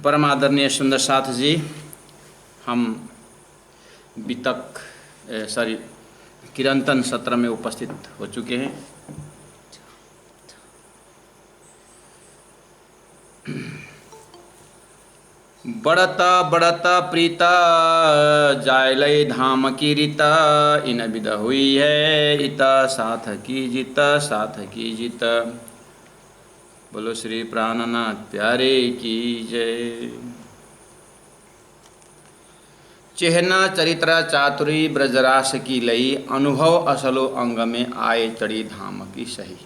परम आदरणीय सुंदर साथ जी, हम किरंतन सत्र में उपस्थित हो चुके हैं। बढ़ता बढ़ता प्रीता जायलय धाम की रीता, इन विद हुई है इता साथ की जीत, साथ की जीत। बोलो श्री प्राणनाथ प्यारे की जय। चिहना चरित्र चातुरी ब्रजरास की लई, अनुभव असलो अंग में आए चढ़ी धाम की सही।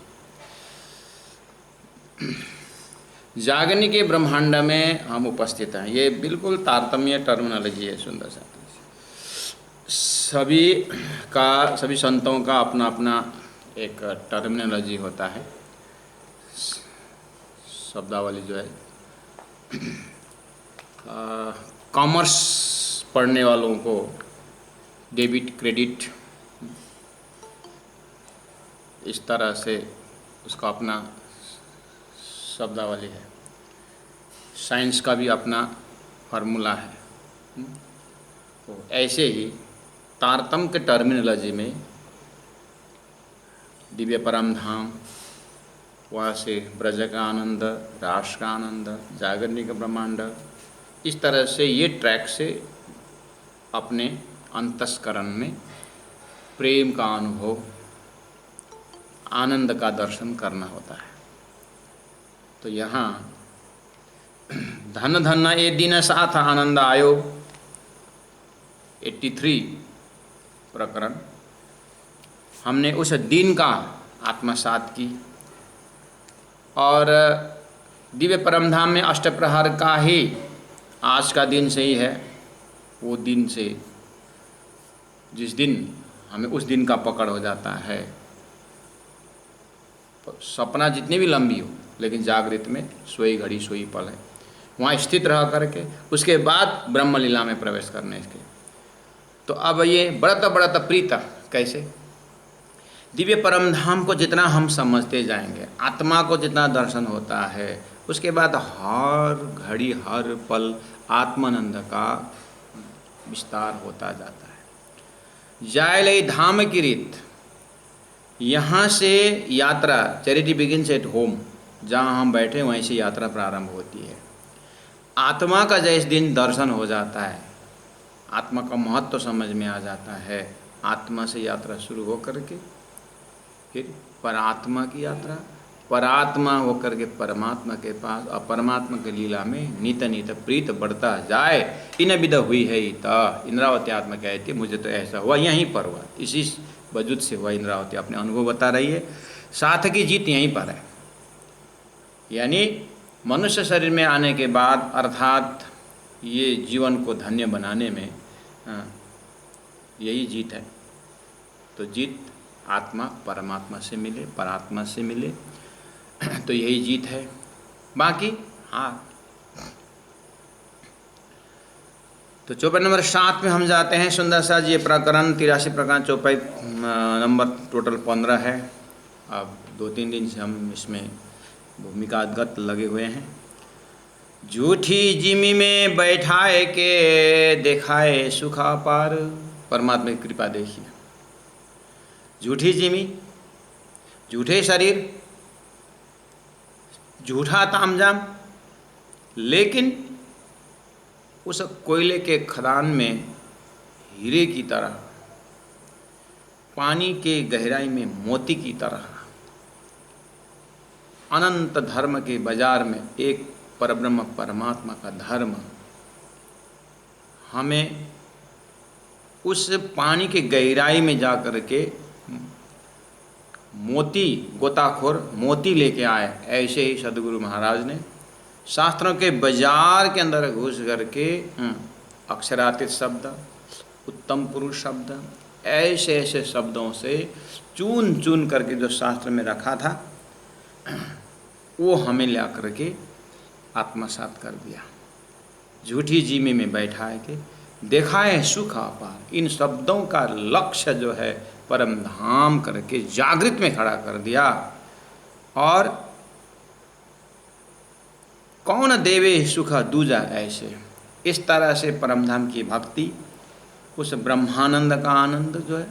जागने के ब्रह्मांड में हम उपस्थित हैं, ये बिल्कुल तारतम्य टर्मिनोलॉजी है सुंदर सा। सभी संतों का अपना अपना एक टर्मिनोलॉजी होता है, शब्दावली जो है। कॉमर्स पढ़ने वालों को डेबिट क्रेडिट इस तरह से उसका अपना शब्दावली है। साइंस का भी अपना फार्मूला है। तो ऐसे ही तारतम्य के टर्मिनोलॉजी में दिव्य परम धाम, वहाँ से ब्रज का आनंद, रास का आनंद, जागरणी का ब्रह्मांड, इस तरह से ये ट्रैक से अपने अंतस्करण में प्रेम का अनुभव, आनंद का दर्शन करना होता है। तो यहाँ धन धन ये दिन साथ आनंद आयो 83 प्रकरण, हमने उस दिन का आत्मसात की और दिव्य परमधाम में अष्टप्रहर का ही आज का दिन से ही है। वो दिन से जिस दिन हमें उस दिन का पकड़ हो जाता है, सपना जितनी भी लंबी हो लेकिन जागृत में सोई घड़ी सोई पल है, वहाँ स्थित रह करके उसके बाद ब्रह्म लीला में प्रवेश करने के। तो अब ये बढ़ता प्रीत कैसे, दिव्य परम धाम को जितना हम समझते जाएंगे, आत्मा को जितना दर्शन होता है, उसके बाद हर घड़ी हर पल आत्मानंद का विस्तार होता जाता है। जायलय धाम की रीत, यहाँ से यात्रा, चैरिटी बिगिन्स एट होम, जहाँ हम बैठे वहीं से यात्रा प्रारंभ होती है। आत्मा का जिस दिन दर्शन हो जाता है, आत्मा का महत्व समझ में आ जाता है, आत्मा से यात्रा शुरू हो करके फिर परात्मा की यात्रा, परात्मा होकर के परमात्मा के पास, और परमात्मा की लीला में नित नित प्रीत बढ़ता जाए। इन विद हुई है इता, इंद्रावती आत्मा कहती है मुझे तो ऐसा हुआ, यहीं पर हुआ, इसी वजूद से हुआ। इंद्रावती अपने अनुभव बता रही है, साथ की जीत यहीं पर है। यानी मनुष्य शरीर में आने के बाद, अर्थात ये जीवन को धन्य बनाने में यही जीत है। तो जीत आत्मा परमात्मा से मिले, परात्मा से मिले, तो यही जीत है। बाकी हाँ, तो चौपाई नंबर 7 में हम जाते हैं। सुंदर सा ये प्रकरण 83 प्रकरण, चौपाई नंबर टोटल 15 है। अब 2-3 दिन से हम इसमें भूमिकागत लगे हुए हैं। झूठी जिमी में बैठाए के दिखाए सुखा पार, परमात्मा की कृपा देखिए। झूठी जिमी, झूठे शरीर, झूठा तामझाम, लेकिन उस कोयले के खदान में हीरे की तरह, पानी के गहराई में मोती की तरह, अनंत धर्म के बाजार में एक परब्रह्म परमात्मा का धर्म हमें उस पानी के गहराई में जा कर के मोती, गोताखोर मोती लेके आए। ऐसे ही सदगुरु महाराज ने शास्त्रों के बाजार के अंदर घुस करके अक्षरातीत शब्द, उत्तम पुरुष शब्द, ऐसे ऐसे शब्दों से चून चून करके जो शास्त्र में रखा था, वो हमें ला करके आत्मसात कर दिया। झूठी जीमे में बैठाए के दिखाए सुख अपार, इन शब्दों का लक्ष्य जो है परम धाम करके जागृत में खड़ा कर दिया। और कौन देवे सुख दूजा ऐसे। इस तरह से परमधाम की भक्ति, उस ब्रह्मानंद का आनंद जो है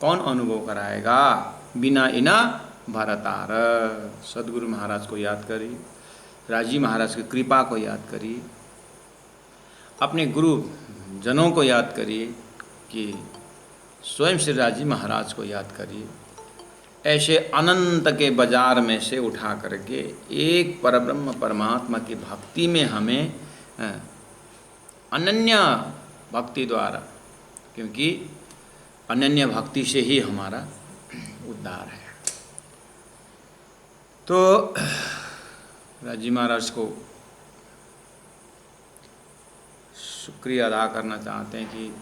कौन अनुभव कराएगा। बिना इना भरतार। सदगुरु महाराज को याद करिए, राजी महाराज की कृपा को याद करिए, अपने गुरु जनों को याद करिए, कि स्वयं श्री राजी महाराज को याद करिए। ऐसे अनंत के बाजार में से उठा करके एक परब्रह्म परमात्मा की भक्ति में हमें अनन्य भक्ति द्वारा, क्योंकि अनन्य भक्ति से ही हमारा उद्धार है। तो राजी महाराज को शुक्रिया अदा करना चाहते हैं कि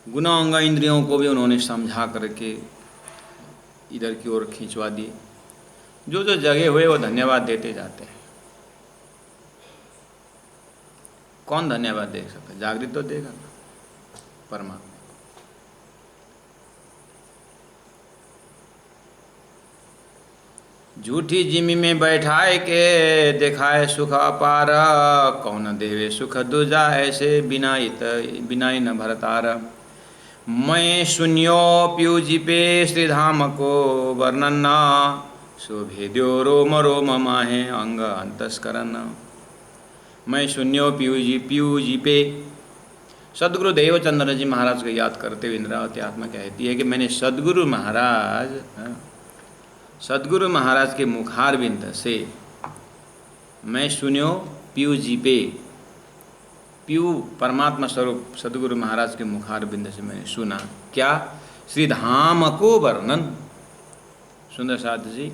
गुना अंग इंद्रियों को भी उन्होंने समझा करके इधर की ओर खिंचवा दिए। जो जो जगह हुए वो धन्यवाद देते जाते हैं। कौन धन्यवाद दे सकता है? जागृत तो देगा ना, परमात्मा। झूठी जिमी में बैठाए के दिखाए सुख अपार। कौन देवे सुख दूजा ऐसे बिना ही न भरतार। मैं सुनियो प्यूजी पे श्रीधाम को वर्णन। शोभेद्यो रोम रोम माहे अंग अंतस्करण। मैं सुनियो प्यूजी पे। सदगुरु देवचंद्र जी महाराज को याद करते हुए इंद्रावती आत्मा कहती है कि मैंने सदगुरु महाराज के मुखारविंद से मैं सुनियो पीयू जी पे। पीयू परमात्मा स्वरूप सदगुरु महाराज के मुखारविंद से मैंने सुना क्या? श्री धाम को वर्णन। सुंदर साध जी,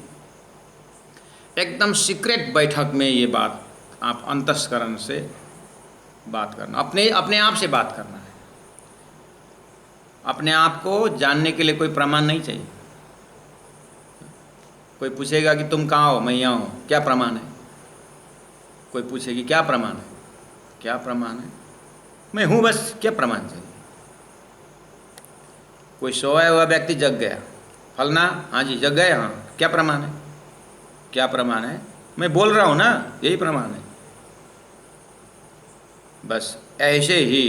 एकदम सीक्रेट बैठक में ये बात आप अंतस्करण से बात करना, अपने आप से बात करना है। अपने आप को जानने के लिए कोई प्रमाण नहीं चाहिए। कोई पूछेगा कि तुम कहाँ हो, मैं यहाँ हूँ, क्या प्रमाण है? कोई पूछेगी क्या प्रमाण है? क्या प्रमाण है? मैं हूँ बस, क्या प्रमाण चाहिए? कोई सोया हुआ व्यक्ति जग गया, फलना, हाँ जी जग गए, हाँ, क्या प्रमाण है? क्या प्रमाण है? मैं बोल रहा हूँ ना, यही प्रमाण है। बस ऐसे ही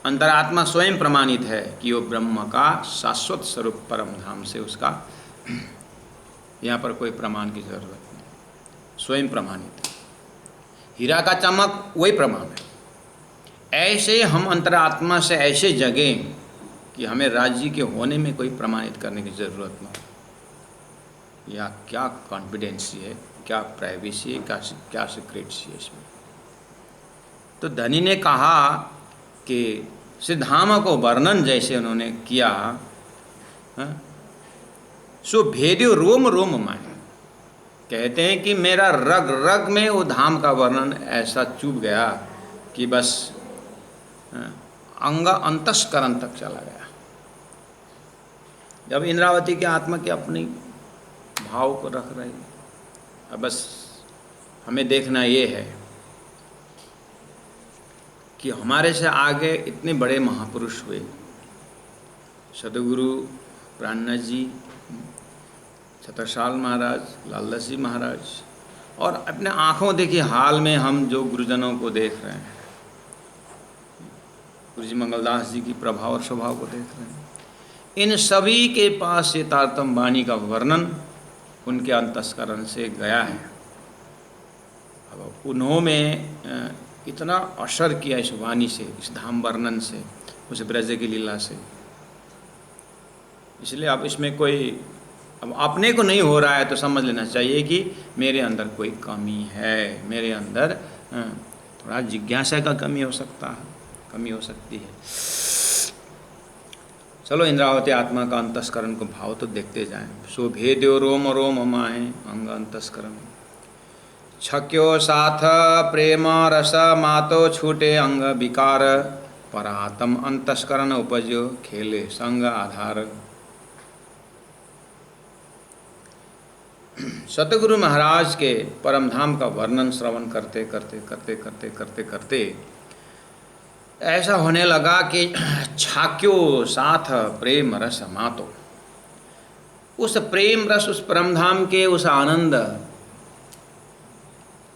अंतरात्मा स्वयं प्रमाणित है कि वो ब्रह्म का शाश्वत स्वरूप परम धाम से उसका यहाँ पर कोई प्रमाण की जरूरत नहीं, स्वयं प्रमाणित है। हीरा का चमक वही प्रमाण है। ऐसे हम अंतरात्मा से ऐसे जगें कि हमें राज्य के होने में कोई प्रमाणित करने की जरूरत न हो। या क्या कॉन्फिडेंसी है, क्या प्राइवेसी है, क्या सीक्रेटसी है इसमें। तो धनी ने कहा कि सिद्धाम को वर्णन जैसे उन्होंने किया, सो भेद्यो रोम रोम माहे। कहते हैं कि मेरा रग रग में वो धाम का वर्णन ऐसा चुभ गया कि बस अंग अंतस्करण तक चला गया। जब इंद्रावती की आत्मा के अपनी भाव को रख रही, अब बस हमें देखना ये है कि हमारे से आगे इतने बड़े महापुरुष हुए, सदगुरु प्राणनाथ जी, छत्रसाल महाराज, लालदास जी महाराज, और अपने आँखों देखिए हाल में हम जो गुरुजनों को देख रहे हैं, गुरु जी मंगलदास जी की प्रभाव और स्वभाव को देख रहे हैं, इन सभी के पास ये तारतम वाणी का वर्णन उनके अंतस्करण से गया है। अब उन्होंने इतना असर किया इस वाणी से, इस धाम वर्णन से, उस ब्रज की लीला से। इसलिए अब इसमें कोई, अब अपने को नहीं हो रहा है तो समझ लेना चाहिए कि मेरे अंदर कोई कमी है, मेरे अंदर थोड़ा जिज्ञासा का कमी हो सकता है, कमी हो सकती है। चलो इंद्रावती आत्मा का अंतस्करण को भाव तो देखते जाएं। सो भेद्यो रोम रोम माहे अंग अंतस्करण। छक्यो साथ प्रेम रस मातो छूटे अंग विकार। परातम अंतस्करण उपजो खेले संग आधार। सतगुरु महाराज के परमधाम का वर्णन श्रवण करते करते ऐसा होने लगा कि छाक्यो साथ प्रेम रस मातो। उस प्रेम रस, उस परमधाम के उस आनंद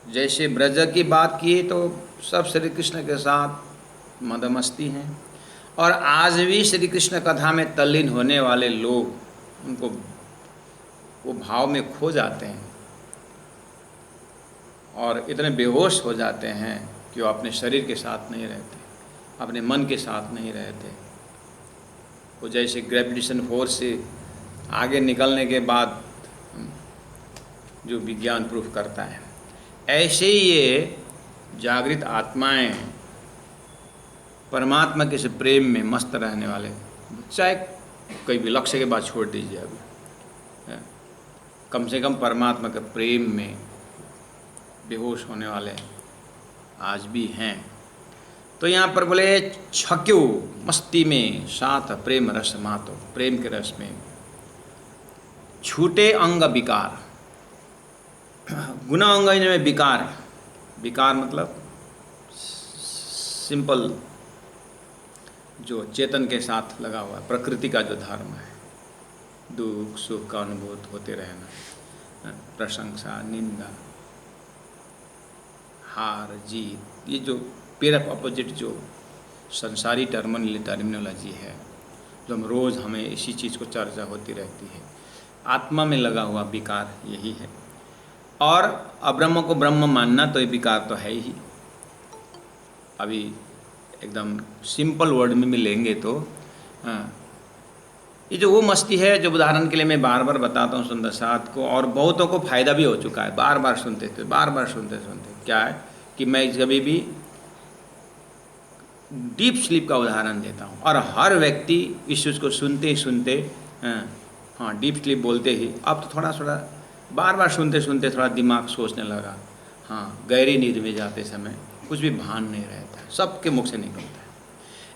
जैसे ब्रज की बात की तो सब श्री कृष्ण के साथ मदमस्ती हैं, और आज भी श्री कृष्ण कथा में तल्लीन होने वाले लोग उनको वो भाव में खो जाते हैं और इतने बेहोश हो जाते हैं कि वो अपने शरीर के साथ नहीं रहते, अपने मन के साथ नहीं रहते। वो जैसे ग्रेविटेशन फोर्स से आगे निकलने के बाद जो विज्ञान प्रूफ करता है, ऐसे ही ये जागृत आत्माएं परमात्मा के से प्रेम में मस्त रहने वाले, चाहे कोई भी लक्ष्य के बाद छोड़ दीजिए, अभी कम से कम परमात्मा के प्रेम में बेहोश होने वाले आज भी हैं। तो यहाँ पर बोले छक्यो मस्ती में साथ प्रेम रस मातो, प्रेम के रस में छूटे अंग विकार, गुना अंग में विकार है। विकार मतलब सिंपल जो चेतन के साथ लगा हुआ है, प्रकृति का जो धर्म है, दुख सुख का अनुभूत होते रहना, प्रशंसा निंदा हार जीत, ये जो पेयर ऑफ अपोजिट जो संसारी टर्मिनोलॉजी है, जो हम रोज़ हमें इसी चीज़ को चर्चा होती रहती है, आत्मा में लगा हुआ विकार यही है। और अब्रह्म को ब्रह्म मानना तो ये विकार तो है ही। अभी एकदम सिंपल वर्ड में मिलेंगे तो ये जो वो मस्ती है, जो उदाहरण के लिए मैं बार बार बताता हूँ सुंदर साथ को, और बहुतों को फ़ायदा भी हो चुका है, बार बार सुनते थे, बार बार सुनते क्या है कि मैं कभी भी डीप स्लीप का उदाहरण देता हूँ, और हर व्यक्ति इस चीज़ को सुनते ही सुनते, हाँ डीप स्लीप बोलते ही अब तो थोड़ा थोड़ा बार बार सुनते सुनते थोड़ा दिमाग सोचने लगा, हाँ गहरी नींद में जाते समय कुछ भी भान नहीं रहता, सबके मुख से निकलता है।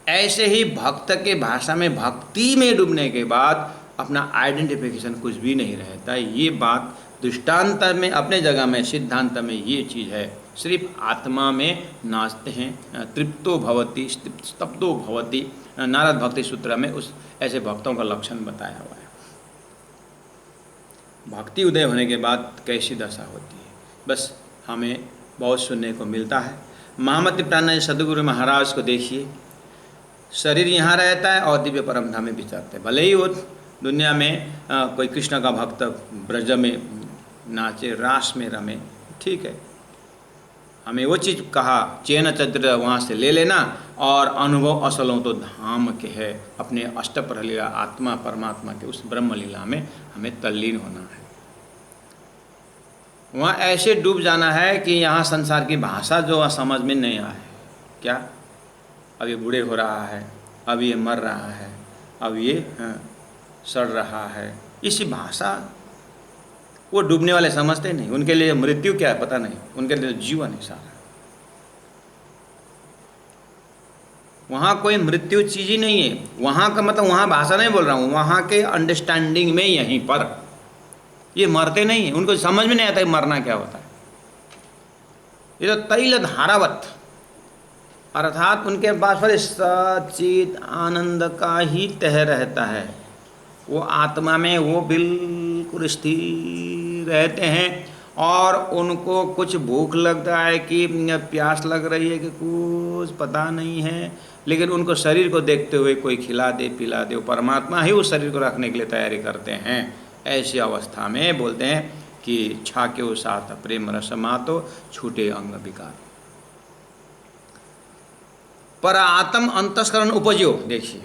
ऐसे ही भक्त के भाषा में भक्ति में डूबने के बाद अपना आइडेंटिफिकेशन कुछ भी नहीं रहता। ये बात दृष्टांत में अपने जगह में, सिद्धांत में ये चीज़ है। सिर्फ आत्मा में नाचते हैं, तृप्तो भवति स्तब्धो भवति, नारद भक्ति सूत्र में उस ऐसे भक्तों का लक्षण बताया हुआ है। भक्ति उदय होने के बाद कैसी दशा होती है, बस हमें बहुत सुनने को मिलता है। महामति प्राण सदगुरु महाराज को देखिए, शरीर यहाँ रहता है और दिव्य परम धाम में विचरते हैं। भले ही वो दुनिया में कोई कृष्ण का भक्त ब्रज में नाचे, रास में रमे, ठीक है, हमें वो चीज़ कहा चैन चरित्र वहाँ से ले लेना, और अनुभव असलों तो धाम के है, अपने अष्टप्रलीला आत्मा परमात्मा के उस ब्रह्म लीला में हमें तल्लीन होना है। वहाँ ऐसे डूब जाना है कि यहाँ संसार की भाषा जो समझ में नहीं आए, क्या अब ये बूढ़े हो रहा है, अब ये मर रहा है, अब ये सड़ रहा है, इसी भाषा वो डूबने वाले समझते नहीं। उनके लिए मृत्यु क्या है पता नहीं, उनके लिए जीवन है सारा। वहाँ कोई मृत्यु चीज़ ही नहीं है। वहाँ का मतलब, वहाँ भाषा नहीं बोल रहा हूँ, वहाँ के अंडरस्टैंडिंग में यहीं पर ये मरते नहीं हैं, उनको समझ में नहीं आता है मरना क्या होता है। ये तो तैल धारावत, अर्थात उनके पास पर सचित आनंद का ही तह रहता है। वो आत्मा में वो बिल्कुल स्थिर रहते हैं, और उनको कुछ भूख लगता है कि प्यास लग रही है कि कुछ पता नहीं है, लेकिन उनको शरीर को देखते हुए कोई खिला दे पिला दे, वो परमात्मा ही उस शरीर को रखने के लिए तैयारी करते हैं। ऐसी अवस्था में बोलते हैं कि छाक्यो साथ प्रेम रस मातो छूटे अंग विकार। पर आत्म अंतस्करण उपजो, देखिए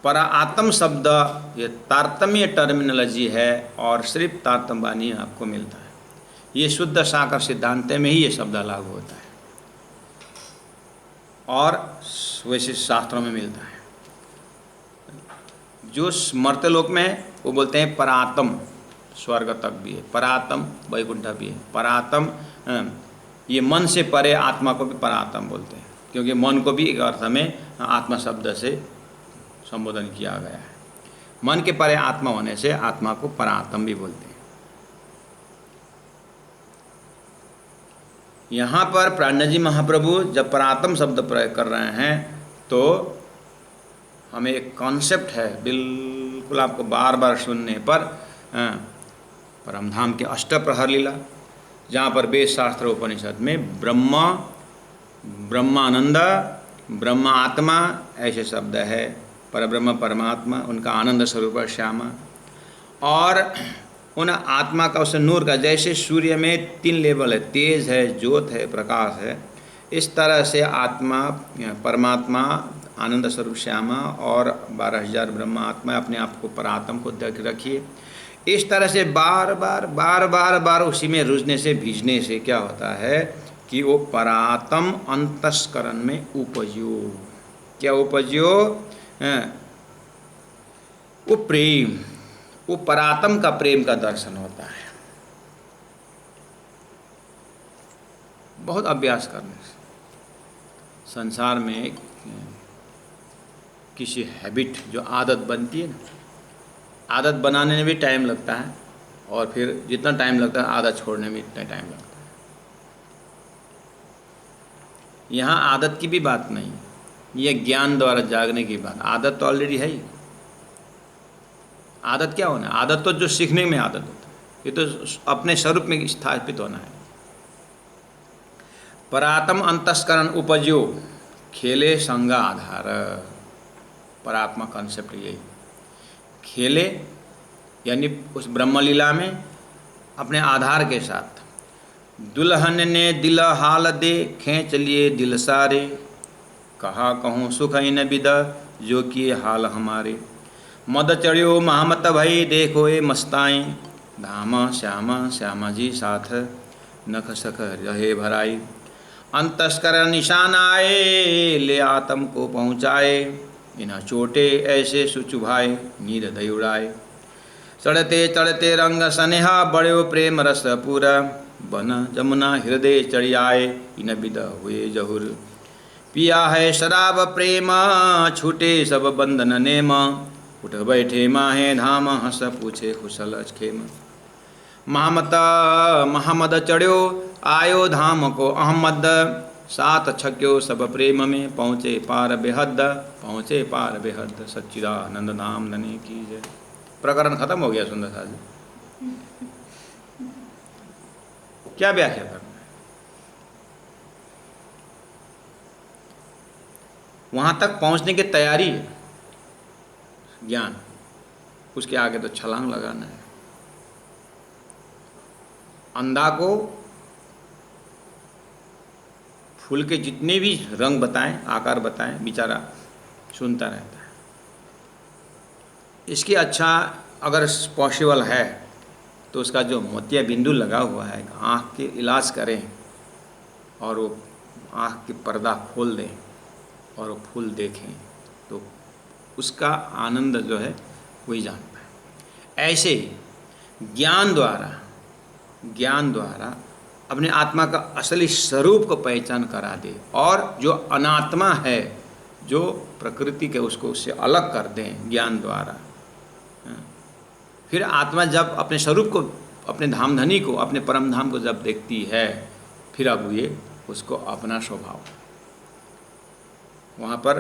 पर आत्म शब्द ये तारतम्य टर्मिनोलॉजी है, और सिर्फ तारतम्य वाणी आपको मिलता है। ये शुद्ध साकर सिद्धांत में ही ये शब्द लागू होता है, और वैसे शास्त्रों में मिलता है। जो मर्त्य लोक में है वो बोलते हैं परात्म, स्वर्ग तक भी है, परात्म वैकुंठ भी है। परात्म ये मन से परे आत्मा को भी परात्म बोलते हैं, क्योंकि मन को भी एक अर्थ में आत्मा शब्द से संबोधन किया गया है। मन के परे आत्मा होने से आत्मा को परात्म भी बोलते हैं। यहाँ पर प्राणजी महाप्रभु जब परात्म शब्द प्रयोग कर रहे हैं तो हमें एक कॉन्सेप्ट है, बिल्कुल आपको बार बार सुनने पर परमधाम के अष्टप्रहर लीला, जहाँ पर वेद शास्त्र उपनिषद में ब्रह्मा, ब्रह्मानंद, ब्रह्मा आत्मा ऐसे शब्द है, परब्रह्म परमात्मा, उनका आनंद स्वरूप श्यामा, और उन आत्मा का, उस नूर का, जैसे सूर्य में 3 लेवल है, तेज है, ज्योत है, प्रकाश है, इस तरह से आत्मा परमात्मा आनंद स्वरूप श्यामा और 12,000 ब्रह्मा आत्मा अपने आप को परात्म को देख रखिए। इस तरह से बार बार बार बार बार उसी में रुझने से भीजने से क्या होता है कि वो परात्म अंतस्करण में उपजो, क्या उपजो, वो प्रेम, वो परात्म का प्रेम का दर्शन होता है। बहुत अभ्यास करने से संसार में किसी हैबिट जो आदत बनती है ना, आदत बनाने में भी टाइम लगता है, और फिर जितना टाइम लगता है आदत छोड़ने में इतना टाइम लगता है। यहाँ आदत की भी बात नहीं, ये ज्ञान द्वारा जागने की बात। आदत तो ऑलरेडी है ही। आदत क्या होना है? आदत तो जो सीखने में आदत होता है, ये तो अपने स्वरूप में स्थापित होना है। परात्म अंतस्करण उपजो खेले संग आधार, परात्मा कॉन्सेप्ट यही। खेले यानी उस ब्रह्मलीला में अपने आधार के साथ। दुल्हन ने दिल हाल दे खींच लिए दिल सारे, कहा कहूँ सुख इन विद जो किए हाल हमारे। मद चढ़ियो महमत भई देखो ए मस्ताएं, धामा श्यामा श्यामा जी साथ नख सख रहे भराई। अंतस्कर निशान आए ले आत्म को पहुँचाए, इन्ह चोटे ऐसे सुचुभाए नींद दई उड़ाए। चढ़ते चढ़ते रंग सनेहा बड़े प्रेम रस पूरा, बन जमुना हृदय चढ़ी आए इन विद हुए जहुर। पिया है शराब प्रेम छूटे सब बंधन नेम, उठ बैठे माहे धाम हंस पूछे कुशल खेम। महमद चढ़्यो आयो धाम को अहमद, सात छक्यो सब प्रेम में पहुँचे पार बेहद, पहुँचे पार बेहद। सच्चिदानंद नाम धने की जय। प्रकरण खत्म हो गया सुंदर साहब जी। क्या व्याख्या करना है? वहाँ तक पहुँचने की तैयारी है ज्ञान, उसके आगे तो छलांग लगाना है। अंधा को फूल के जितने भी रंग बताएं, आकार बताएं, बेचारा सुनता रहता है। इसकी अच्छा अगर पॉसिबल है तो उसका जो मोतिया बिंदु लगा हुआ है, आँख के इलाज करें और वो आँख की पर्दा खोल दें और वो फूल देखें, तो उसका आनंद जो है वही जान पाए। ऐसे ही ज्ञान द्वारा अपने आत्मा का असली स्वरूप को पहचान करा दे, और जो अनात्मा है, जो प्रकृति के, उसको उससे अलग कर दें ज्ञान द्वारा। फिर आत्मा जब अपने स्वरूप को, अपने धामधनी को, अपने परम धाम को जब देखती है, फिर अब ये उसको अपना स्वभाव। वहाँ पर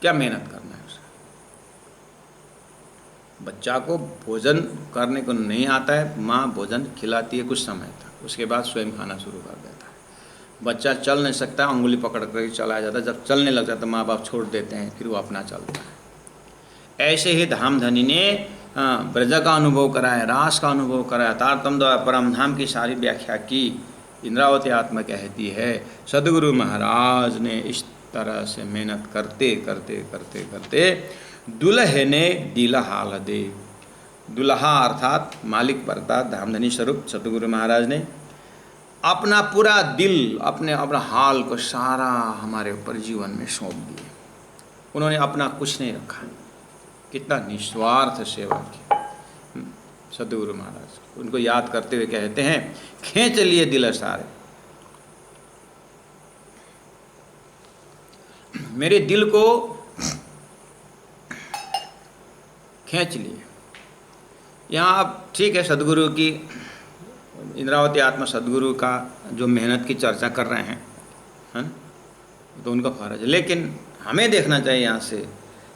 क्या मेहनत करना है उसे? बच्चा को भोजन करने को नहीं आता है, माँ भोजन खिलाती है कुछ समय तक, उसके बाद स्वयं खाना शुरू कर देता है। बच्चा चल नहीं सकता, उंगली पकड़ कर चला जाता है, जब चलने लग जाता है माँ बाप छोड़ देते हैं, फिर वो अपना चलता है। ऐसे ही धामधनी ने ब्रज का अनुभव कराया, रास का अनुभव कराया, तारतम्य द्वारा परम धाम की सारी व्याख्या की। इंद्रावती आत्मा कहती है सदगुरु महाराज ने इस तरह से मेहनत करते करते करते करते दुल्हे ने दिल हाल दे। दुल्हा अर्थात मालिक परता धामधनी स्वरूप सदगुरु महाराज ने अपना पूरा दिल, अपना हाल को सारा हमारे ऊपर जीवन में सौंप दिए। उन्होंने अपना कुछ नहीं रखा। कितना निस्वार्थ सेवा की सदगुरु महाराज। उनको याद करते हुए कहते हैं खींच लिए दिल सारे, मेरे दिल को खींच लिए। यहाँ अब ठीक है, सदगुरु की, इंद्रावती आत्मा सदगुरु का जो मेहनत की चर्चा कर रहे हैं, है ना, तो उनका फर्ज है। लेकिन हमें देखना चाहिए यहाँ से,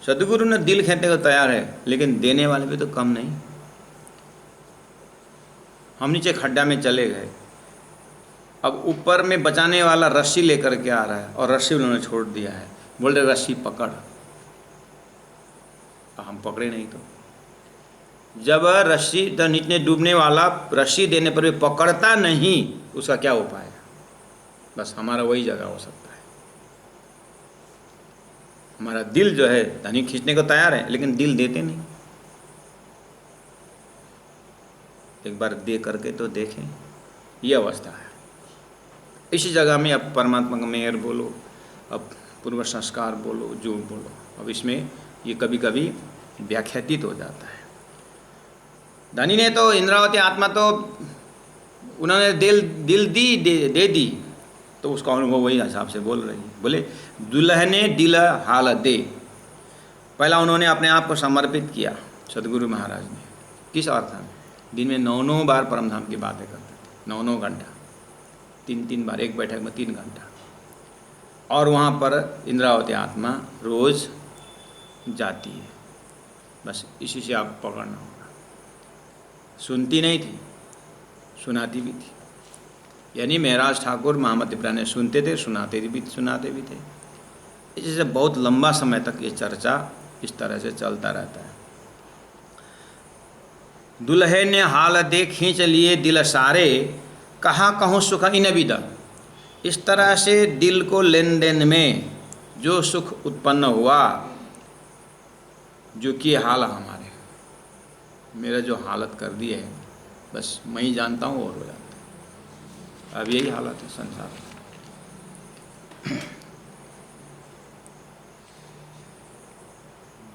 सदगुरु ने दिल खींचने को तैयार है, लेकिन देने वाले भी तो कम नहीं। हम नीचे खड्डा में चले गए। अब ऊपर में बचाने वाला रस्सी लेकर के आ रहा है और रस्सी उन्होंने छोड़ दिया है, बोल रहे रस्सी पकड़। हम पकड़े नहीं। तो जब रस्सी तो नीचे डूबने वाला रस्सी देने पर भी पकड़ता नहीं, उसका क्या उपाय है? बस हमारा वही जगह हो सकता है। हमारा दिल जो है धनी खींचने को तैयार है, लेकिन दिल देते नहीं। एक बार दे करके तो देखें, ये अवस्था है। इसी जगह में अब परमात्मा का मेहर बोलो, अब पूर्व संस्कार बोलो, जो बोलो, अब इसमें ये कभी कभी व्याख्यातीत हो जाता है। धनी ने तो इंद्रावती आत्मा तो उन्होंने दिल दे दी, तो उसका अनुभव वही हिसाब से बोल रही है। बोले दुल्हने दिल हाल दे। पहला उन्होंने अपने आप को समर्पित किया सदगुरु महाराज ने। किस अर्थ में? दिन में 9 बार परमधाम की बातें करते थे, 9 घंटा, 3 बार, एक बैठक में 3 घंटा। और वहाँ पर इंद्रावती आत्मा रोज़ जाती है। बस इसी से आप पकड़ना होगा। सुनती नहीं थी, सुनाती भी थी। यानी महराज ठाकुर महामती प्रा ने सुनते थे, सुनाते भी थे। इससे बहुत लंबा समय तक ये चर्चा इस तरह से चलता रहता है। दुल्हे ने हाल दे खींच लिए दिल सारे, कहाँ कहूँ सुख इन विद। इस तरह से दिल को लेन देन में जो सुख उत्पन्न हुआ, जो कि हाल हमारे, मेरा जो हालत कर दी है, बस मैं ही जानता हूँ और हो जाता है। अब यही हालत है संसार में।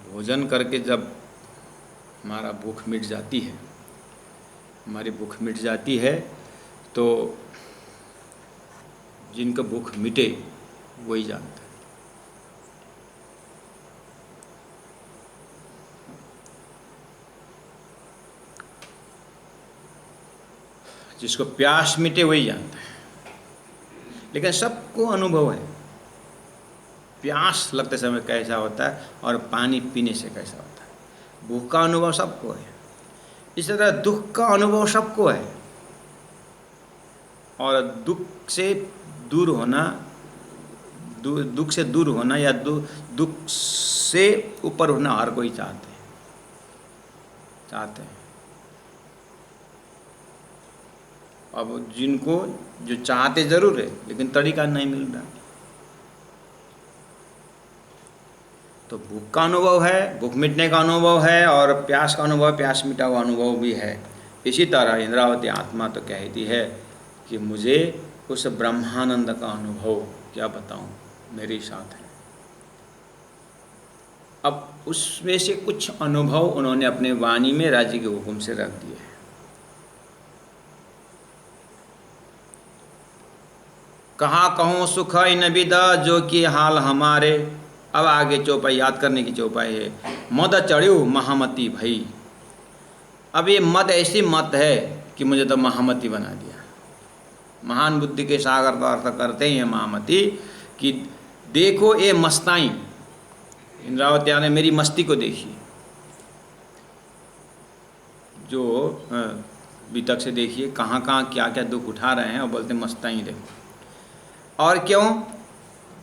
भोजन करके जब हमारा भूख मिट जाती है, हमारी भूख मिट जाती है, तो जिनका भूख मिटे वही जानता है। जिसको प्यास मिटे वही जानता है। लेकिन सबको अनुभव है प्यास लगते समय कैसा होता है और पानी पीने से कैसा होता है। भूख का अनुभव सबको है, इस तरह दुख का अनुभव सबको है। और दुख से दूर होना, दुख से दूर होना या दुख से ऊपर होना हर कोई चाहते हैं। अब जिनको जो चाहते ज़रूर है, लेकिन तरीका नहीं मिल रहा। तो भूख का अनुभव है, भूख मिटने का अनुभव है, और प्यास का अनुभव, प्यास मिटा हुआ अनुभव भी है। इसी तरह इंद्रावती आत्मा तो कहती है कि मुझे उस ब्रह्मानंद का अनुभव क्या बताऊं, मेरे साथ है। अब उसमें से कुछ अनुभव उन्होंने अपने वाणी में राज्य के हुक्म से रख दिए। कहाँ कहूँ सुख इन विद, जो कि हाल हमारे। अब आगे चौपाई याद करने की चौपाई है। मद चढ़्यू महामती भई। अब ये मद ऐसी मत है कि मुझे तो महामती बना दिया। महान बुद्धि के सागर का अर्थ करते हैं महामती, कि देखो ये मस्ताई, इंद्रावती ने मेरी मस्ती को देखी, जो बीतक से देखिए कहाँ क्या क्या दुख उठा रहे हैं, और बोलते मस्ताई देखो। और क्यों?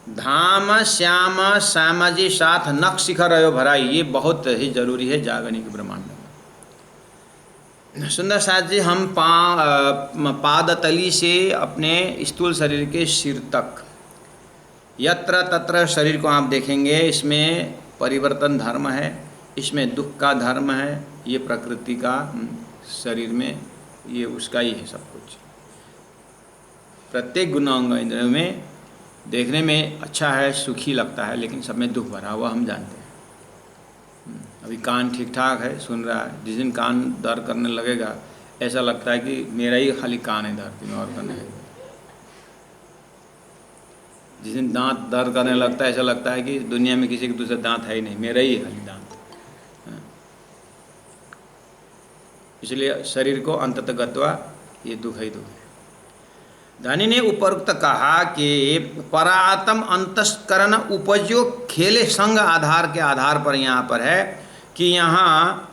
धाम श्याम श्यामाजी साथ नख शिखर रहो भराई। ये बहुत ही जरूरी है जागरणिक ब्रह्मांड में। सुंदर साथ जी, हम पादतली से अपने स्थूल शरीर के सिर तक यत्र तत्र शरीर को आप देखेंगे, इसमें परिवर्तन धर्म है, इसमें दुख का धर्म है। ये प्रकृति का शरीर में ये उसका ही है सब कुछ। प्रत्येक गुणांग इंद्रियों में देखने में अच्छा है, सुखी लगता है, लेकिन सब में दुख भरा हुआ हम जानते हैं। अभी कान ठीक ठाक है, सुन रहा है। जिस दिन कान दर्द करने लगेगा, ऐसा लगता है कि मेरा ही खाली कान है धरती में, और करने है। जिस दिन दांत दर्द करने लगता है, ऐसा लगता है कि दुनिया में किसी के दूसरे दांत है ही नहीं, मेरा ही खाली दांत। इसलिए शरीर को अंततः गत्वा ये दुख ही दुख है। धनी ने उपरोक्त कहा कि परातम अंतस्करण उपजो खेले संग आधार के आधार पर यहाँ पर है कि यहाँ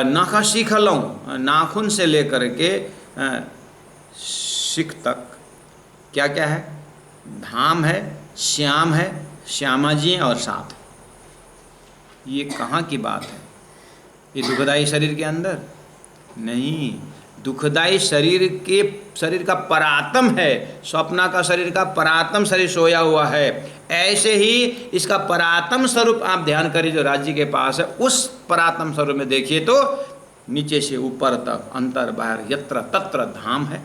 नख सीख लूँ, नाखून से लेकर के सिख तक क्या क्या है? धाम है, श्याम है, श्यामा जी हैं और साथ। ये कहाँ की बात है? ये दुखदाई शरीर के अंदर नहीं, दुखदाई शरीर का परात्म है, स्वप्ना का शरीर का परात्म शरीर सोया हुआ है। ऐसे ही इसका परात्म स्वरूप आप ध्यान करिए जो राज्य के पास है, उस परात्म स्वरूप में देखिए तो नीचे से ऊपर तक अंतर बाहर यत्र तत्र धाम है।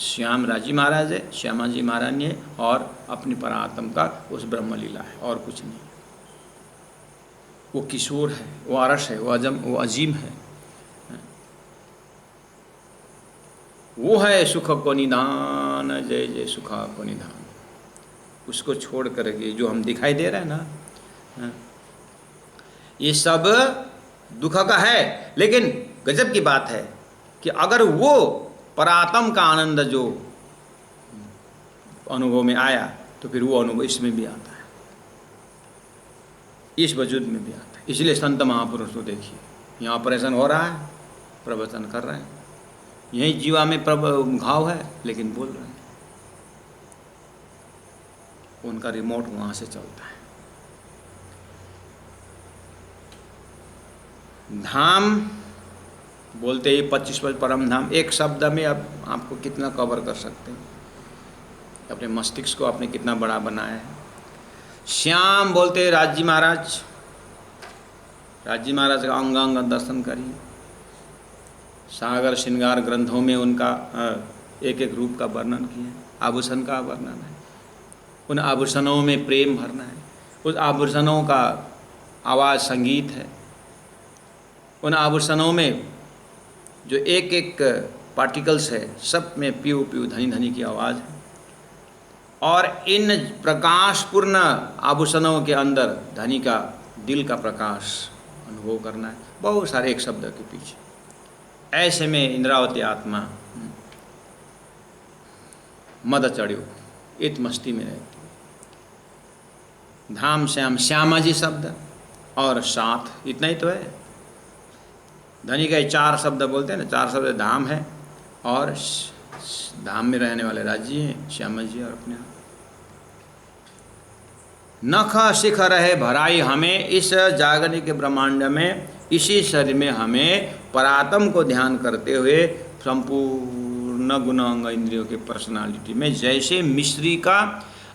श्याम राजी महाराज है, श्यामा जी महारानी है और अपनी परात्म का उस ब्रह्मलीला है और कुछ नहीं। वो किशोर है, वो अरस है, वो अजीम है। वो है सुख को निधान, जय जय सुख को निधान। उसको छोड़ करके जो हम दिखाई दे रहे हैं ना, ये सब दुख का है। लेकिन गजब की बात है कि अगर वो परात्म का आनंद जो अनुभव में आया तो फिर वो अनुभव इसमें भी आता है, इस वजूद में भी आता है। इसलिए संत महापुरुष को देखिए, यहाँ ऑपरेशन हो रहा है, प्रवचन कर रहे हैं, यही जीवा में घाव है लेकिन बोल रहे हैं। उनका रिमोट वहाँ से चलता है। धाम बोलते ही 25 परम धाम, एक शब्द में अब आपको कितना कवर कर सकते हैं? अपने मस्तिष्क को आपने कितना बड़ा बनाया है। श्याम बोलते राज्य महाराज, राज्य महाराज का अंग अंग दर्शन करिए। सागर श्रृंगार ग्रंथों में उनका एक एक रूप का वर्णन किया, आभूषण का वर्णन है। उन आभूषणों में प्रेम भरना है, उस आभूषणों का आवाज़ संगीत है, उन आभूषणों में जो एक एक पार्टिकल्स है सब में प्यू प्यू धनी धनी की आवाज़ है। और इन प्रकाशपूर्ण आभूषणों के अंदर धनी का दिल का प्रकाश अनुभव करना है, बहुत सारे एक शब्द के पीछे। ऐसे में इंद्रावती आत्मा मद चढ़ो, इत मस्ती में रहती। धाम श्याम, श्यामा जी शब्द और साथ, इतना ही तो है। धनी का 4 शब्द बोलते हैं ना, 4 शब्द धाम है और धाम में रहने वाले राज्य हैं श्यामा जी और अपने आप। नख शिख रहे भराई, हमें इस जागने के ब्रह्मांड में, इसी शरीर में हमें परात्म को ध्यान करते हुए संपूर्ण गुणांग इंद्रियों के पर्सनालिटी में, जैसे मिश्री का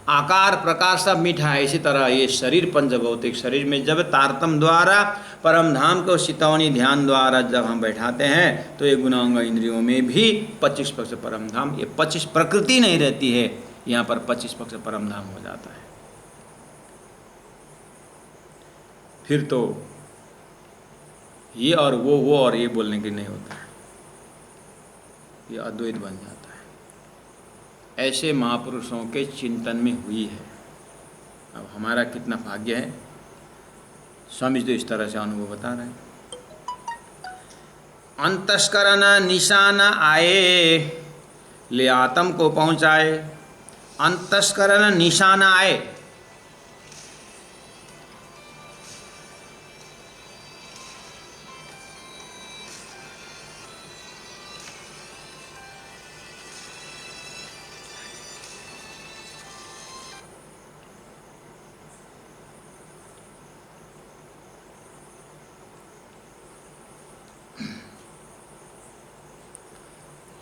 आकार प्रकार सब मीठा है, इसी तरह ये शरीर पंचभौतिक शरीर में जब तारतम द्वारा परम धाम को चितौनी ध्यान द्वारा जब हम बैठाते हैं तो ये गुणांग इंद्रियों में भी 25 पक्ष परम धाम, ये 25 प्रकृति नहीं रहती है, यहाँ पर 25 पक्ष परम धाम हो जाता है। फिर तो ये और वो और ये बोलने के नहीं होता है, ये अद्वैत बन जाता है। ऐसे महापुरुषों के चिंतन में हुई है। अब हमारा कितना भाग्य है, स्वामी जी तो इस तरह से अनुभव बता रहे हैं। अंतस्करण निशान आए, ले आत्म को पहुँचाए। अंतस्करण निशान आए,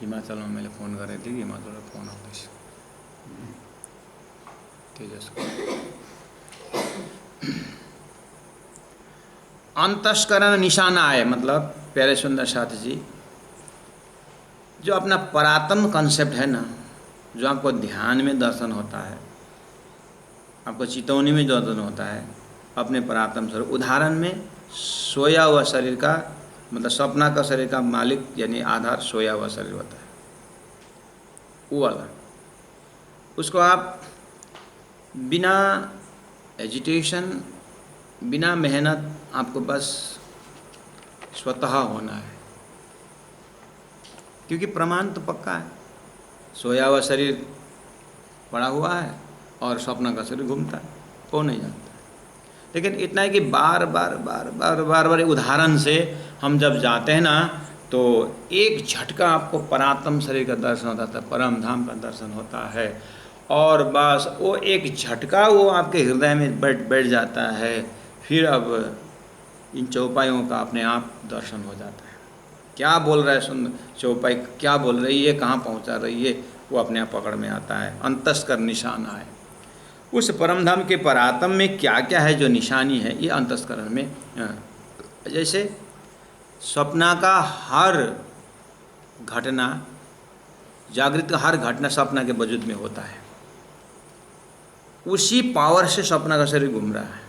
हिमाचल में मैले फोन गरेको थिएँ कि हिमाचलबाट फोन आउँदैछ तेजसको। अंतस्करण निशाना आए मतलब प्यारे सुंदर साथी जी, जो अपना परात्म कंसेप्ट है ना, जो आपको ध्यान में दर्शन होता है, आपको चितौनी में दर्शन होता है अपने परात्म स्वरूप। उदाहरण में सोया हुआ शरीर का मतलब सपना का शरीर का मालिक यानी आधार सोया हुआ शरीर होता है, वो वाला। उसको आप बिना एजिटेशन, बिना मेहनत, आपको बस स्वतः होना है, क्योंकि प्रमाण तो पक्का है। सोया हुआ शरीर पड़ा हुआ है और स्वप्न का शरीर घूमता है, वो नहीं जानता। लेकिन इतना है कि बार बार उदाहरण से हम जब जाते हैं ना, तो एक झटका आपको परात्म शरीर का दर्शन होता था, परम धाम का दर्शन होता है, और बस वो एक झटका वो आपके हृदय में बैठ जाता है। फिर अब इन चौपाइयों का अपने आप दर्शन हो जाता है। क्या बोल रहा है सुन चौपाई, क्या बोल रही है, कहाँ पहुँचा रही है, वो अपने आप पकड़ में आता है। अंतस्करण निशाना है। उस परमधाम के परात्म में क्या क्या है जो निशानी है, ये अंतस्करण में, जैसे सपना का हर घटना, जागृत का हर घटना सपना के वजूद में होता है। उसी पावर से सपना का शरीर घूम रहा है।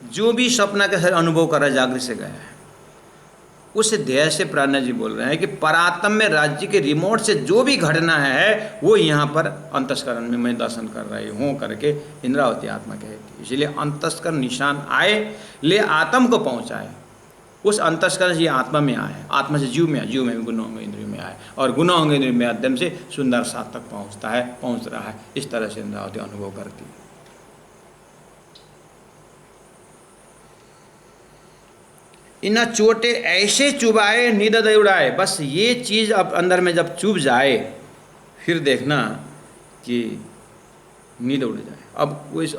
जो भी सपना का शरीर अनुभव कर रहा है, जागृत से गया है, उस ध्येय से प्राणा जी बोल रहे हैं कि परात्म में राज्य के रिमोट से जो भी घटना है वो यहाँ पर अंतस्करण में मैं दर्शन कर रही हूँ करके इंद्रावती आत्मा कहती। इसलिए अंतस्करण निशान आए, ले आत्म को पहुँचाए। उस अंतस्करण से ये आत्मा में आए, आत्मा से जीव में आए, जीव में गुणों इंद्रियों में आए, और गुणों इंद्रियों में माध्यम से सुंदर सात तक पहुँच रहा है। इस तरह से इंद्रावती अनुभव करती है। इन चोटे ऐसे चुबाए नींद दे उड़ाए। बस ये चीज़ अब अंदर में जब चुभ जाए, फिर देखना कि नींद उड़ जाए।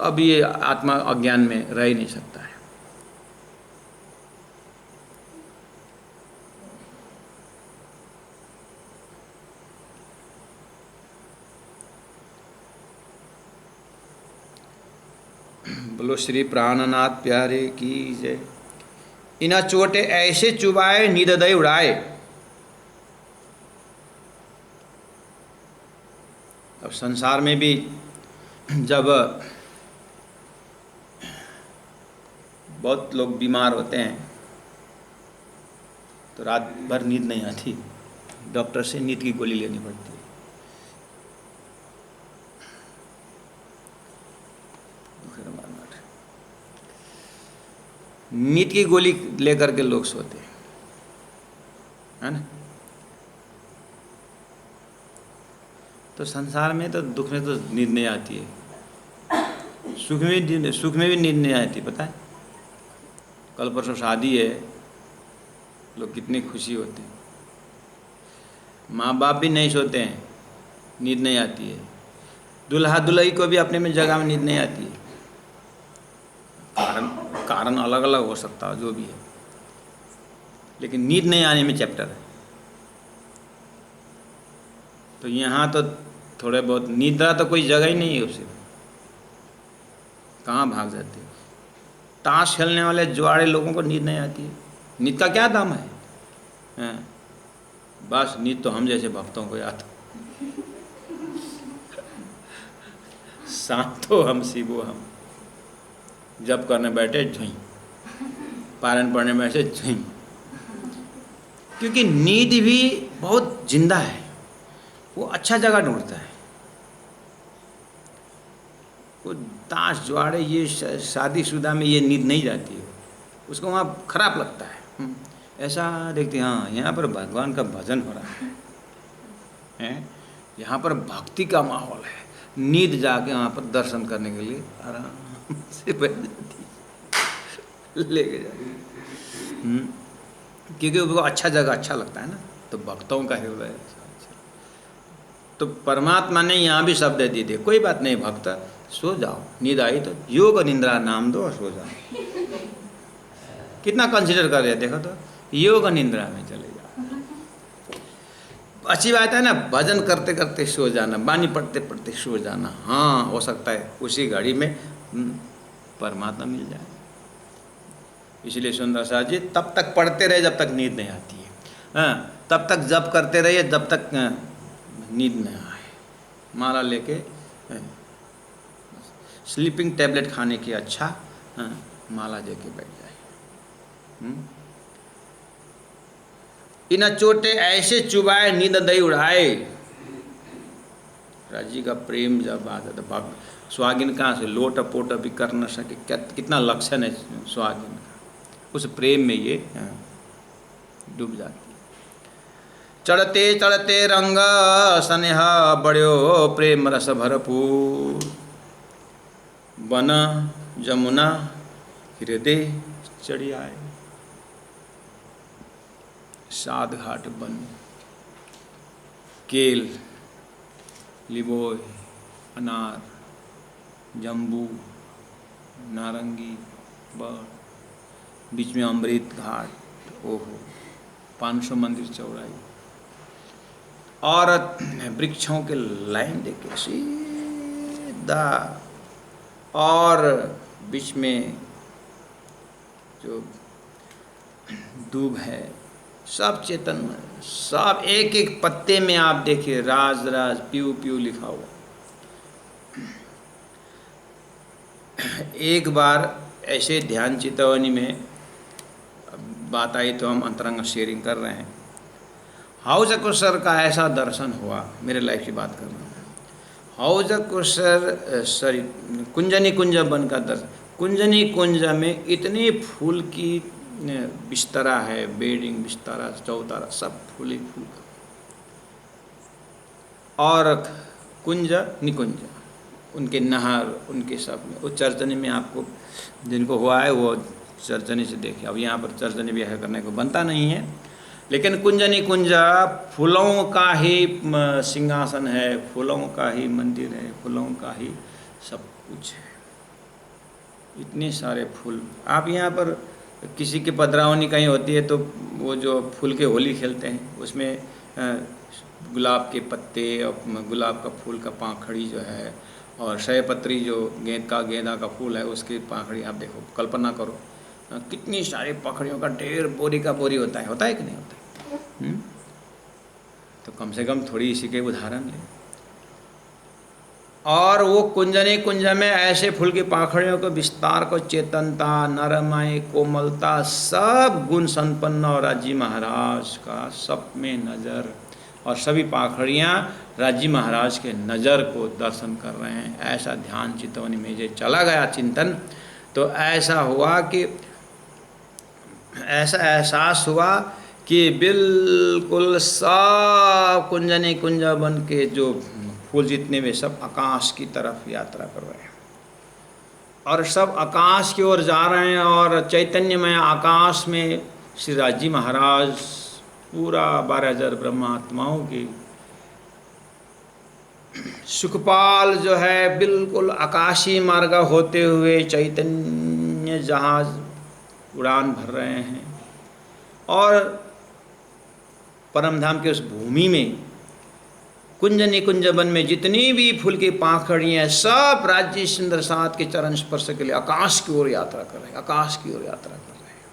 अब ये आत्मा अज्ञान में रह ही नहीं सकता है। बोलो श्री प्राणनाथ प्यारे की जय। इना चोटे ऐसे चुबाए नींद दई उड़ाए। अब संसार में भी जब बहुत लोग बीमार होते हैं तो रात भर नींद नहीं आती, डॉक्टर से नींद की गोली लेनी पड़ती है। नींद की गोली लेकर के लोग सोते हैं, है ना। तो संसार में तो दुख में तो नींद नहीं आती है, सुख में भी नींद नहीं आती। पता है, कल परसों शादी है, लोग कितनी खुशी होते हैं। माँ बाप भी नहीं सोते हैं, नींद नहीं आती है। दुल्हा दुल्हन को भी अपने में जगह में नींद नहीं आती है। कारण अलग अलग हो सकता है, जो भी है, लेकिन नींद नहीं आने में चैप्टर है। तो यहाँ तो थोड़े बहुत निद्रा तो कोई जगह ही नहीं है उसे, कहाँ भाग जाते हैं। ताश खेलने वाले जुआड़े लोगों को नींद नहीं आती है। नींद का क्या दाम है, हैं? बस नींद तो हम जैसे भक्तों को याद। शांतो हम शिवो हम, जब करने बैठे झुई, पारण पढ़ने में ऐसे झुई। क्योंकि नींद भी बहुत जिंदा है, वो अच्छा जगह ढूंढता है। वो ताश जुआड़े ये शादीशुदा में ये नींद नहीं जाती है, उसको वहाँ खराब लगता है। ऐसा देखते हैं, हाँ यहाँ पर भगवान का भजन हो रहा है, यहाँ पर भक्ति का माहौल है। नींद जाके वहाँ पर दर्शन करने के लिए आराम से बैठ जाती है, लेके जाती। क्योंकि वो अच्छा जगह अच्छा लगता है ना, तो भक्तों का हृदय अच्छा। तो परमात्मा ने यहाँ भी शब्द दे दिए, कोई बात नहीं भक्त, सो जाओ, नींद आई तो योग निंद्रा नाम दो और सो जाओ। कितना कंसिडर कर रहे, देखो तो योग निंद्रा में चले जाओ। अच्छी बात है ना, भजन करते करते सो जाना, बानी पढ़ते पढ़ते सो जाना। हाँ, हो सकता है उसी घड़ी में परमात्मा मिल जाए। इसलिए सुंदर सा जी तब तक पढ़ते रहे जब तक नींद नहीं आती है, हाँ, तब तक जप करते रहिए जब तक नींद नहीं आए। माला लेके स्लीपिंग टैबलेट खाने की अच्छा, हाँ, माला लेके बैठ जाए। इन चोटे ऐसे चुबाए नींद दई उड़ाए। राजी का प्रेम जब आता तो भाग सुहागिन कहाँ से लोट पोट भी कर न सके, क्या कितना लक्षण है सुहागिन का, उस प्रेम में ये डूब जाती है। चढ़ते चढ़ते रंग स्नेहा बड़ो प्रेम रस भरपूर, वन जमुना हृदय चढ़ी आए। सात घाट बन, केल, लिबोय, अनार, जम्बू, नारंगी, बड़, बीच में अमृत घाट, ओहो 500 मंदिर चौड़ाई, और वृक्षों के लाइन देखे सीधा, और बीच में जो दूब है सब चेतन, सब एक एक पत्ते में आप देखिए राज राज प्यू प्यू लिखा हुआ। एक बार ऐसे ध्यान चितवनी में बात आई तो हम अंतरंग शेयरिंग कर रहे हैं, हौजकुसर का ऐसा दर्शन हुआ, मेरे लाइफ की बात कर रहा हूँ। हौजकुसर सॉरी कुंजनी कुंज वन का दर्शन, कुंजनी कुंज में इतनी फूल की बिस्तरा है, बेडिंग बिस्तरा चौतारा सब फूल ही फूल, और कुंज निकुंज उनके नहर उनके सब में, वो चर्चनी में आपको जिनको हुआ है वो चर्चनी से देखे। अब यहाँ पर चर्चनी ब्याह करने को बनता नहीं है, लेकिन कुंजनी कुंजा फूलों का ही सिंहासन है, फूलों का ही मंदिर है, फूलों का ही सब कुछ है, इतने सारे फूल। आप यहाँ पर किसी की पधरावनी कहीं होती है तो वो जो फूल के होली खेलते हैं उसमें गुलाब के पत्ते और गुलाब का फूल का पाखड़ी जो है, और शयपत्री जो गेंदा का फूल है उसकी पाखड़ी, आप देखो कल्पना करो कितनी सारी पाखड़ियों का ढेर, बोरी का बोरी होता है कि नहीं होता है? तो कम से कम थोड़ी इसी के उदाहरण ले। और वो कुंजनी कुंज में ऐसे फूल की पाखड़ियों को विस्तार को, चेतनता, नरमय, कोमलता, सब गुण संपन्न और राजी महाराज का सब में नज़र, और सभी पाखड़ियाँ राजी महाराज के नज़र को दर्शन कर रहे हैं। ऐसा ध्यान चितवनी में जो चला गया चिंतन, तो ऐसा हुआ कि ऐसा एहसास हुआ कि बिल्कुल सब कुंजनी कुंज बन के जो फूल जितने में सब आकाश की तरफ यात्रा कर रहे हैं, और सब आकाश की ओर जा रहे हैं, और चैतन्यमय आकाश में श्री राजी महाराज पूरा 12,000 ब्रह्मात्माओं की सुखपाल जो है बिल्कुल आकाशी मार्ग होते हुए चैतन्य जहाज उड़ान भर रहे हैं, और परमधाम के उस भूमि में कुंजनी कुंजवन में जितनी भी फूल की पाखड़ियाँ सब राज्य सुंदर साथ के चरण स्पर्श के लिए आकाश की ओर यात्रा कर रहे हैं, आकाश की ओर यात्रा कर रहे हैं,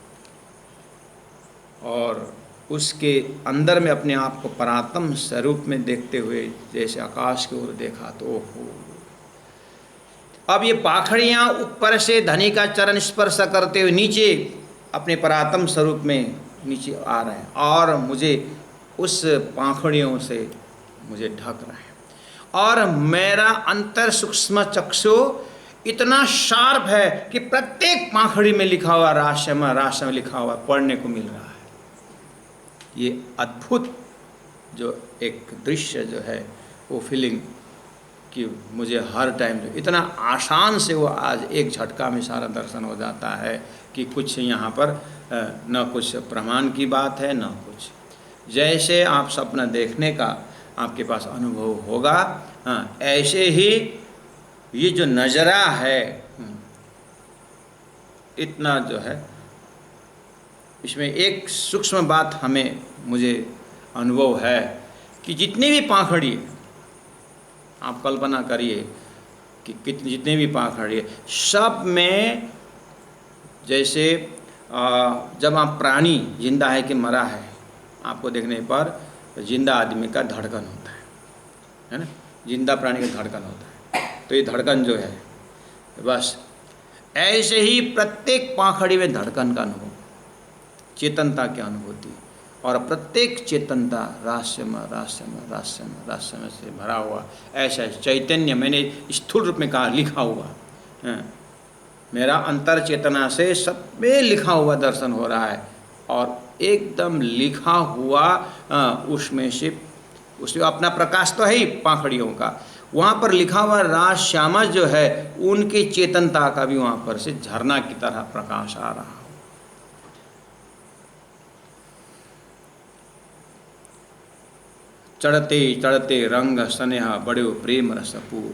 और उसके अंदर में अपने आप को परात्म स्वरूप में देखते हुए जैसे आकाश की ओर देखा तो ओहो। अब ये पाखड़ियाँ ऊपर से धनी का चरण स्पर्श करते हुए नीचे अपने परात्म स्वरूप में नीचे आ रहे हैं, और मुझे उस पाखड़ियों से मुझे ढक रहे हैं, और मेरा अंतर सूक्ष्म चक्षु इतना शार्प है कि प्रत्येक पाखड़ी में लिखा हुआ राशि में लिखा हुआ पढ़ने को मिल रहा है। ये अद्भुत जो एक दृश्य जो है वो फीलिंग कि मुझे हर टाइम जो इतना आसान से वो आज एक झटका में सारा दर्शन हो जाता है कि कुछ यहाँ पर न कुछ प्रमाण की बात है न कुछ, जैसे आप सपना देखने का आपके पास अनुभव होगा, हाँ ऐसे ही ये जो नज़रा है इतना जो है, इसमें एक सूक्ष्म बात मुझे अनुभव है कि जितनी भी पाखड़ी आप कल्पना करिए कि कितनी जितने भी पाखड़ी सब में जैसे जब आप प्राणी जिंदा है कि मरा है, आपको देखने पर जिंदा आदमी का धड़कन होता है ना, जिंदा प्राणी का धड़कन होता है, तो ये धड़कन जो है बस ऐसे ही प्रत्येक पाखड़ी में धड़कन का अनुभव, चेतनता की अनुभूति, और प्रत्येक चेतनता रहस्यमय से भरा हुआ ऐसा चैतन्य, मैंने स्थूल रूप में कहा लिखा हुआ है, मेरा अंतर चेतना से सब में लिखा हुआ दर्शन हो रहा है, और एकदम लिखा हुआ उसमें से उसमें अपना प्रकाश तो है ही पाखड़ियों का, वहाँ पर लिखा हुआ राज श्यामा जो है उनकी चेतनता का भी वहाँ पर से झरना की तरह प्रकाश आ रहा। चढ़ते चढ़ते रंग स्नेह बड़ो प्रेम रसपूर,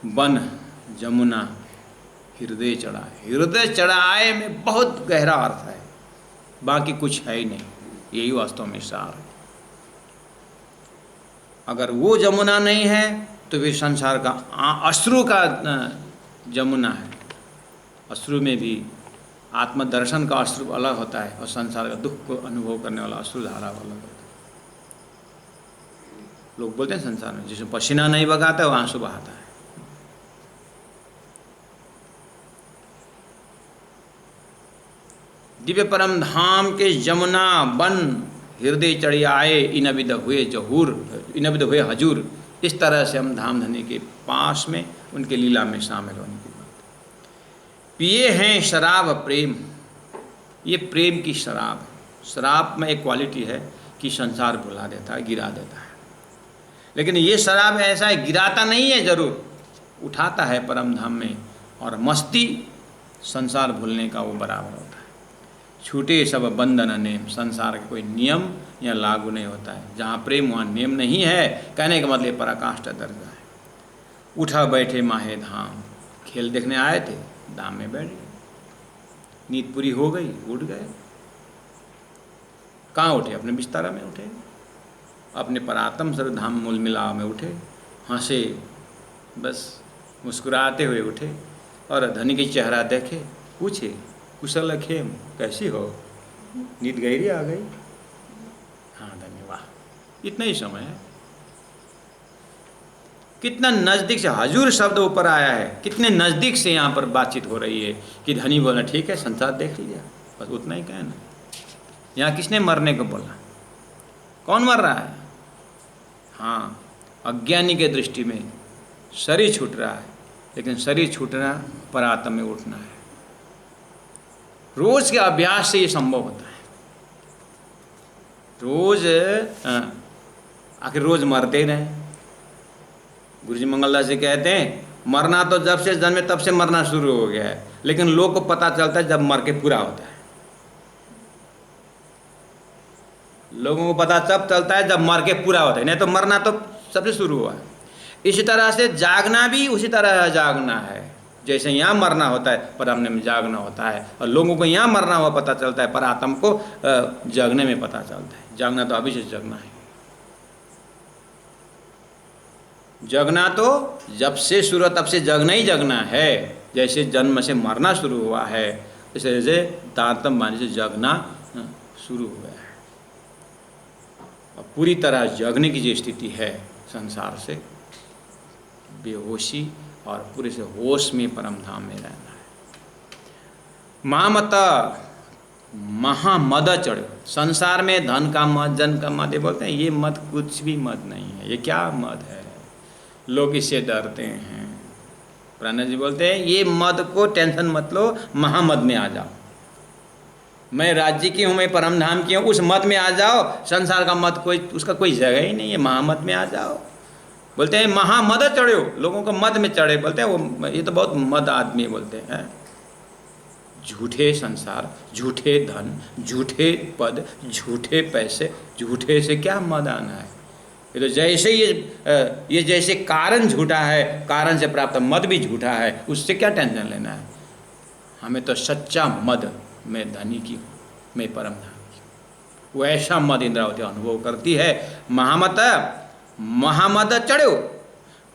बन जमुना हृदय चढ़ाए। हृदय चढ़ाए में बहुत गहरा अर्थ है, बाकी कुछ है ही नहीं, यही वास्तव में सार है। अगर वो जमुना नहीं है तो फिर संसार का अश्रु का जमुना है। अश्रु में भी आत्मदर्शन का अश्रु अलग होता है और संसार का दुख को अनुभव करने वाला अश्रु धारा अलग होता है। लोग बोलते हैं संसार में जिसमें पसीना नहीं बगाता है वो आंसू बहाता है। दिव्य परम धाम के जमुना बन हृदय चढ़ी आए, इन विद हुए जहूर, इन विद हुए हजूर। इस तरह से हम धाम धनी के पास में उनके लीला में शामिल होने की बात। पिए हैं शराब प्रेम, ये प्रेम की शराब है। शराब में एक क्वालिटी है कि संसार भुला देता है, गिरा देता है, लेकिन ये शराब ऐसा है गिराता नहीं है, जरूर उठाता है परम धाम में, और मस्ती संसार भूलने का वो बराबर होता है। छूटे सब बंधन नेम, संसार का कोई नियम या लागू नहीं होता है। जहाँ प्रेम वहाँ नियम नहीं है, कहने का मतलब पराकाष्ठा दर्जा है। उठा बैठे माहे धाम, खेल देखने आए थे, धाम में बैठ गए, नींद पूरी हो गई, उठ गए। कहाँ उठे? अपने बिस्तारा में उठे, अपने परात्म सर धाम मूल मिलाव में उठे, हंसे, बस मुस्कुराते हुए उठे, और धनी के चेहरा देखे, पूछे कुशल खेम, कैसी हो? नींद गहरी आ गई? हाँ धन्यवाद। इतना ही समय है। कितना नज़दीक से हजूर शब्द ऊपर आया है, कितने नज़दीक से यहाँ पर बातचीत हो रही है कि धनी बोला ठीक है संसार देख लिया, बस उतना ही कहे ना। यहाँ किसने मरने को बोला? कौन मर रहा है? हाँ, अज्ञानी के दृष्टि में शरीर छूट रहा है, लेकिन शरीर छूटना परात्म में उठना है। रोज के अभ्यास से ये संभव होता है। रोज आखिर रोज मरते ही रहे। गुरुजी मंगलदास जी कहते हैं मरना तो जब से जन्मे तब से मरना शुरू हो गया है, लेकिन लोग को पता चलता है जब मर के पूरा होता है। लोगों को पता तब चलता है जब मर के पूरा होता है, नहीं तो मरना तो सबसे शुरू हुआ है। इसी तरह से जागना भी उसी तरह जागना है। जैसे यहाँ मरना होता है परात्म में जागना होता है, और लोगों को यहाँ मरना हुआ पता चलता है, परात्म को जागने में पता चलता है। जागना तो अभी से जगना है। जगना तो जब से शुरू तब से जगना ही जगना है। जैसे जन्म से मरना शुरू हुआ है, इसे जैसे तारतम वाणी से जगना शुरू हुआ है। और पूरी तरह जगने की जो स्थिति है संसार से, बेहोशी और पूरे से होश में परम धाम में रहना है। महामत महामद चढ़ो, संसार में धन का मद, जन का मद, ये बोलते हैं ये मद कुछ भी मद नहीं है। ये क्या मद है? लोग इससे डरते हैं। प्राणा जी बोलते हैं ये मद को टेंशन मत लो, महामद में आ जाओ। मैं राज्य की हूँ, मैं परम धाम की हूँ, उस मद में आ जाओ। संसार का मद कोई, उसका कोई जगह ही नहीं है। महामद में आ जाओ। बोलते हैं महामद चढ़ो, लोगों को मद में चढ़े। बोलते हैं वो ये तो बहुत मद आदमी बोलते हैं। झूठे संसार, झूठे धन, झूठे पद, झूठे पैसे, झूठे से क्या मद आना है? ये तो जैसे ये जैसे कारण झूठा है, कारण से प्राप्त मद भी झूठा है, उससे क्या टेंशन लेना है? हमें तो सच्चा मद, मैं धनी की हूँ, मैं परम धाम की हूँ, वो ऐसा मद इंद्रावती अनुभव करती है। महामद चढ़ो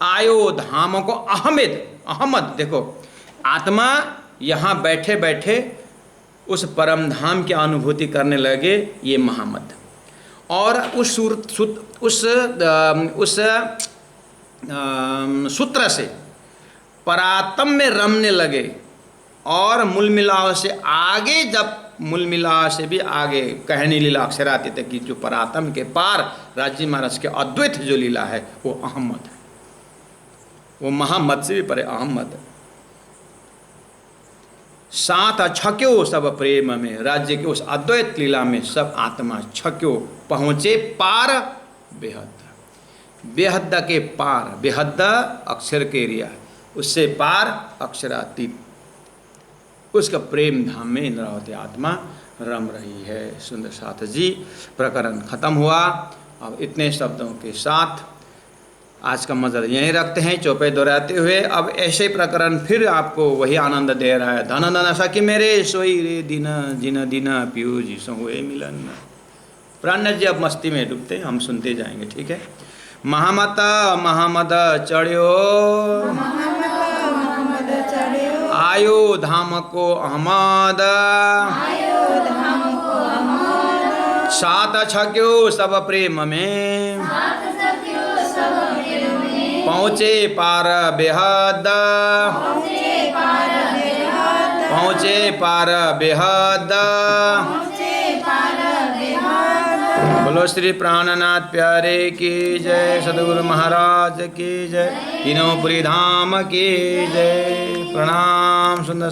आयो धामों को अहमद। देखो आत्मा यहाँ बैठे बैठे उस परम धाम की अनुभूति करने लगे, ये महामद। और उस सूत्र से परात्म में रमने लगे, और मूल मिलाव से आगे, जब मूल मिलाव से भी आगे कहनी लीला अक्षरातीत की जो परात्म के पार राज्य महाराज के अद्वैत जो लीला है वो अहमद है। वो महामद से भी परे अहमद। साथ छक्यो सब प्रेम में, राज्य के उस अद्वैत लीला में सब आत्मा छक्यो, पहुँचे पार बेहद। बेहद के पार, बेहद अक्षर के एरिया, उससे पार अक्षरातीत, उसका प्रेम धाम में इंद्रावती आत्मा रम रही है। सुंदर साथ जी प्रकरण खत्म हुआ। अब इतने शब्दों के साथ आज का मज़ा यहीं रखते हैं, चौपे दोहराते हुए। अब ऐसे प्रकरण फिर आपको वही आनंद दे रहा है। धन धन सखी मेरे सोई रे दिन जिन दिन पियू जी सो हुए मिलन। प्राण जी अब मस्ती में डूबते हैं, हम सुनते जाएंगे, ठीक है। महामत महामद चढ़्यो आयो धाम को अहमद, सात छक्यो सब प्रेम में, पहुँचे पार बेहद, पहुँचे पार बेहद। बोलो श्री प्राणनाथ प्यारे की जय, सद्गुरु महाराज की जय, तीनों पुरी धाम की जय। प्रणाम। सुंदर